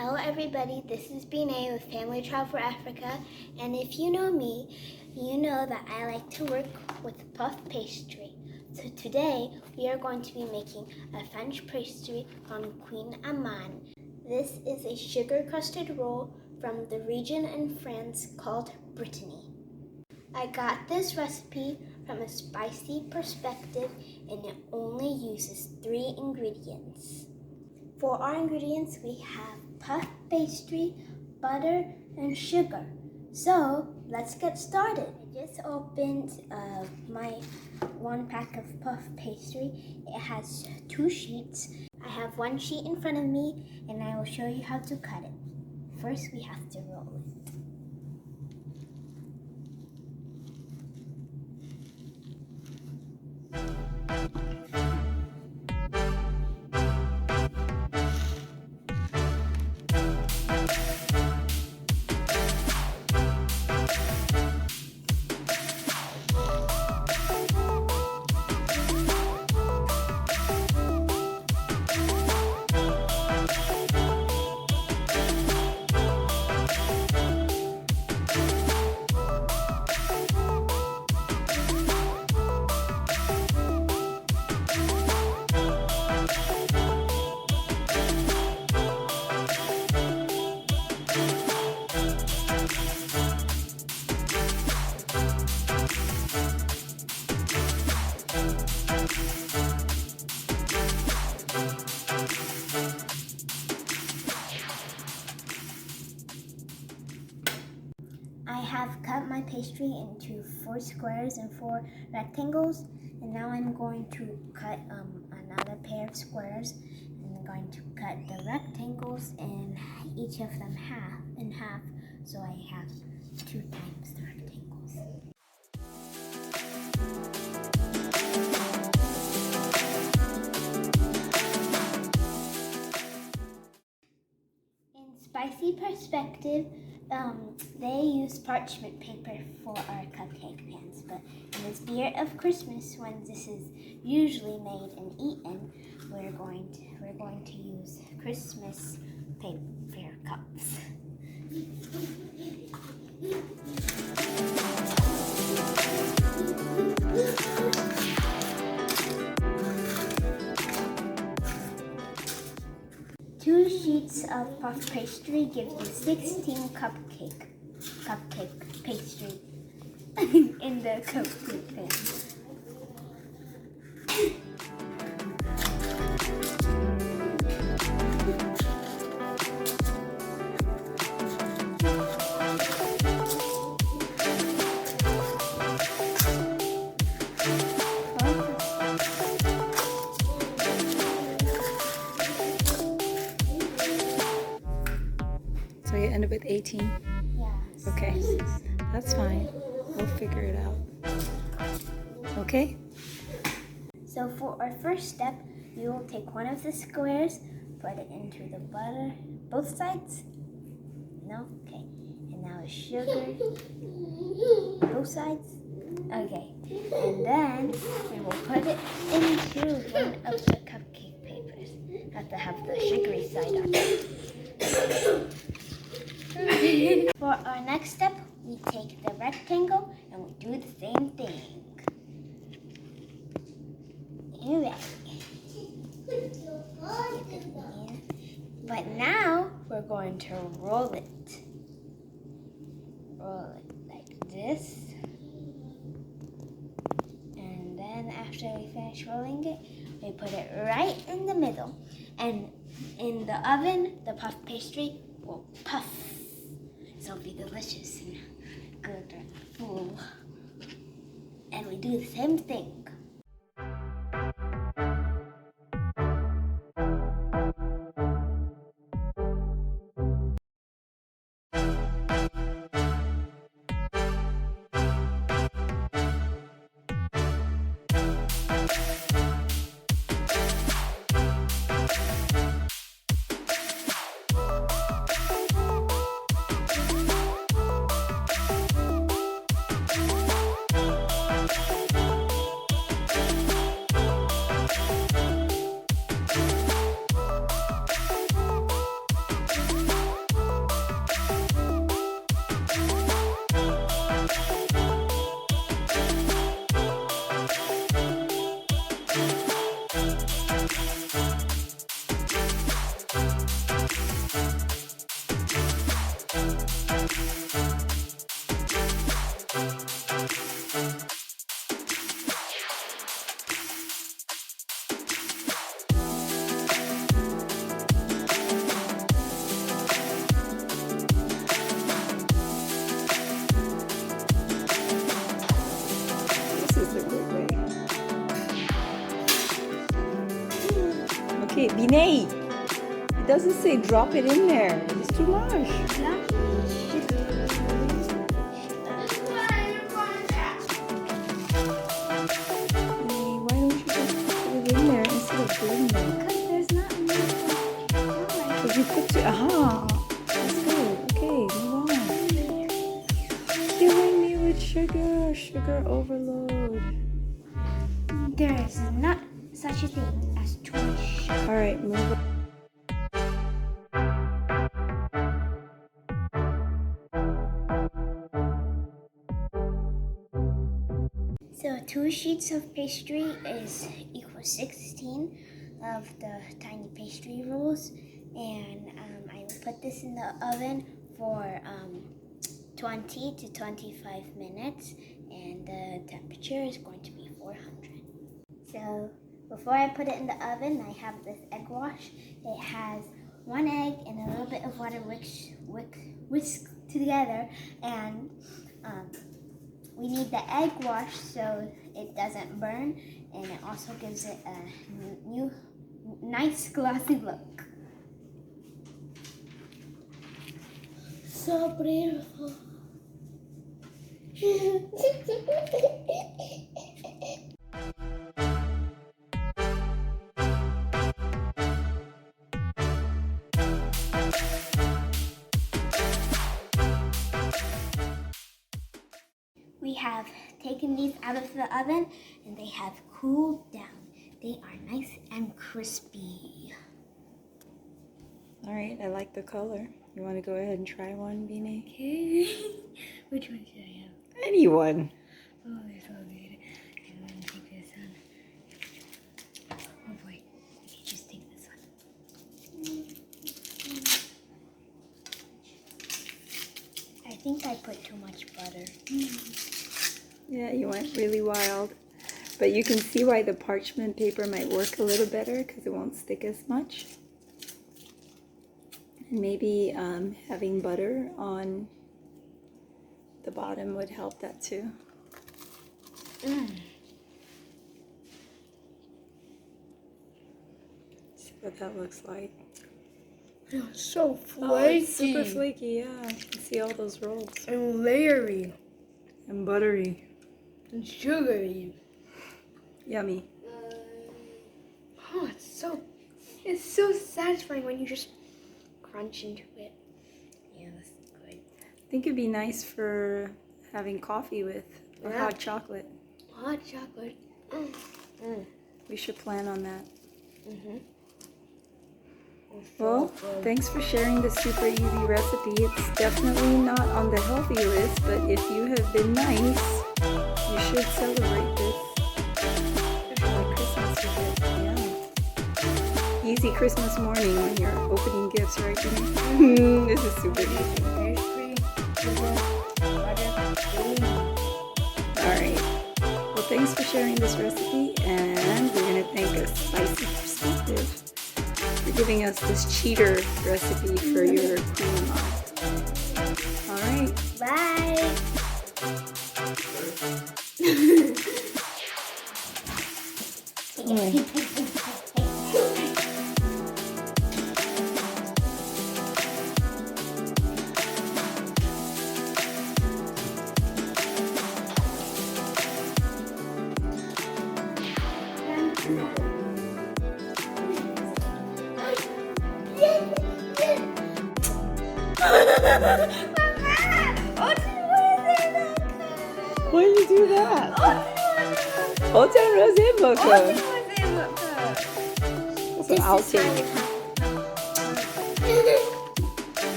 Hello everybody, this is Bi-Neh with Family Travel for Africa, and if you know me, you know that I like to work with puff pastry. So today we are going to be making a French pastry from Kouign Amann. This is a sugar crusted roll from the region in France called Brittany. I got this recipe from a spicy perspective and it only uses 3 ingredients. For our ingredients, we have puff pastry, butter, and sugar. So let's get started. I just opened my 1 pack of puff pastry. It has 2 sheets. I have 1 sheet in front of me and I will show you how to cut it. First, we have to roll it. I have cut my pastry into 4 squares and 4 rectangles, and now I'm going to cut another pair of squares, and I'm going to cut the rectangles and each of them in half, so I have 2 times the rectangles. In spicy perspective, they use parchment paper for our cupcake pans, but in the spirit of Christmas, when this is usually made and eaten, we're going to use Christmas paper cups. Two sheets of puff pastry gives you 16 cupcake pastry in the cupcake pan. So you end up with 18? Yes. Okay, that's fine. We'll figure it out. Okay? So for our first step, we will take one of the squares, put it into the butter, both sides. No? Okay. And now sugar, both sides. Okay. And then we will put it into one of the cupcake papers. Have to have the sugary side on it. For our next step, we take the rectangle and we do the same thing. Alright. But now we're going to roll it. Roll it like this. And then after we finish rolling it, we put it right in the middle. And in the oven, the puff pastry will puff. So it'll be delicious and good and full. And we do the same thing. Bi-Neh, it doesn't say drop it in there. It's too much. Why don't you just put it in there instead of doing that? Because there's not enough. Because you put it, that's good. Okay, move on. Killing me with sugar overload. There is not such a thing as too much sugar. Alright, move on. So 2 sheets of pastry is equals 16 of the tiny pastry rolls, and I will put this in the oven for 20 to 25 minutes, and the temperature is going to be 400. So before I put it in the oven, I have this egg wash. It has 1 egg and a little bit of water whisked together, and we need the egg wash so it doesn't burn, and it also gives it a new, nice glossy look. So beautiful. We have taken these out of the oven and they have cooled down. They are nice and crispy. Alright, I like the color. You want to go ahead and try one, Bi-Neh? Okay. Which one should I have? Anyone. Oh, they're so good. I'm gonna take this one. Oh boy, let me just take this one. I think I put too much butter. Yeah, you went really wild. But you can see why the parchment paper might work a little better because it won't stick as much. And maybe having butter on the bottom would help that too. See what that looks like. It's so flaky. Oh, it's super flaky, yeah. You can see all those rolls. And leery. And buttery. And sugary. Yummy. Oh, it's so satisfying when you just crunch into it. Yeah, that's good. I think it'd be nice for having coffee with or Yeah. hot chocolate. Hot chocolate. We should plan on that. It's Well, so good. thanks for sharing the super easy recipe. It's definitely not on the healthy list, but if you have been nice, you should celebrate this. Like Christmas with it, yeah. Easy Christmas morning when you're opening gifts, right? This is super easy. Pastry, sugar, butter, cream. Alright. Well, thanks for sharing this recipe, and we're going to thank a Spicy Perspective for giving us this cheater recipe for your Kouign Amann. Alright. Bye. Why did you do that? 어떤 로제 먹어? So I'll take.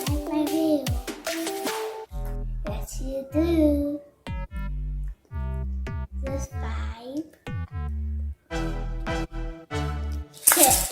Like my video. Yes, you do. Subscribe. Hit.